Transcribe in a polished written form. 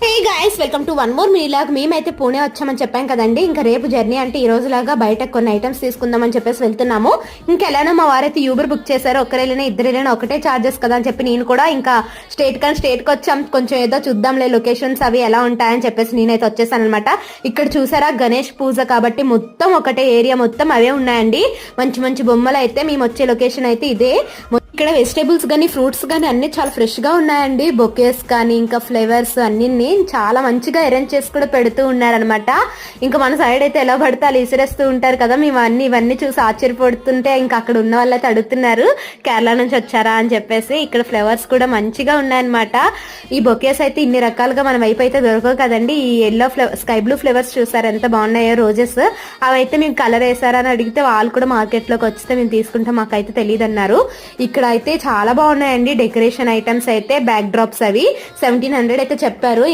Hey guys, welcome to one more vlog. మేమైతే పూణే వచ్చామని చెప్పాం కదండి. ఇంకా రేపు జర్నీ అంటే ఈ రోజు లాగా బయట కొన్ని ఐటమ్స్ తీసుకుందామని చెప్పేసి వెళ్తున్నాము. ఇంకా ఎలానో మా వారైతే యూబర్ బుక్ చేశారు. ఒక్కరెళ్ళినా ఇద్దరు వెళ్ళినా ఒకటే చార్జెస్ కదా అని చెప్పి నేను కూడా ఇంకా స్టేట్ కి వచ్చాం. కొంచెం ఏదో చూద్దాంలే లొకేషన్స్ అవి ఎలా ఉంటాయని చెప్పేసి నేనైతే వచ్చేసాను అనమాట. ఇక్కడ చూసారా, గణేష్ పూజ కాబట్టి మొత్తం ఒకటే ఏరియా, మొత్తం అవే ఉన్నాయండి. మంచి మంచి బొమ్మలు అయితే మేము వచ్చే లొకేషన్ అయితే ఇదే. ఇక్కడ వెజిటేబుల్స్ కానీ ఫ్రూట్స్ కానీ అన్ని చాలా ఫ్రెష్ గా ఉన్నాయండి. బొకేస్ కానీ ఇంకా ఫ్లేవర్స్ అన్ని చాలా మంచిగా అరేంజ్ చేసి కూడా పెడుతూ ఉన్నారనమాట. ఇంకా మన సైడ్ అయితే ఎలా పడితే అలా ఇసిరేస్తూ ఉంటారు కదా. మేము ఇవన్నీ చూసి ఆశ్చర్యపడుతుంటే ఇంకా అక్కడ ఉన్న వాళ్ళు అయితే అడుగుతున్నారు కేరళ నుంచి వచ్చారా అని చెప్పేసి. ఇక్కడ ఫ్లేవర్స్ కూడా మంచిగా ఉన్నాయన్నమాట. ఈ బొకేస్ అయితే ఇన్ని రకాలుగా మన వైపు అయితే దొరకవు కదండి. ఈ ఎల్లో స్కై బ్లూ ఫ్లేవర్స్ చూసారు ఎంత బాగున్నాయో, రోజెస్ అవైతే మేము కలర్ వేసారా అని అడిగితే వాళ్ళు కూడా మార్కెట్ లోకి వస్తే మేము తీసుకుంటాం, మాకైతే తెలియదు అన్నారు. ఇక్కడ అయితే చాలా బాగున్నాయండి డెకరేషన్ ఐటమ్స్ అయితే. బ్యాక్ డ్రాప్స్ అవి 1700 అయితే చెప్పారు.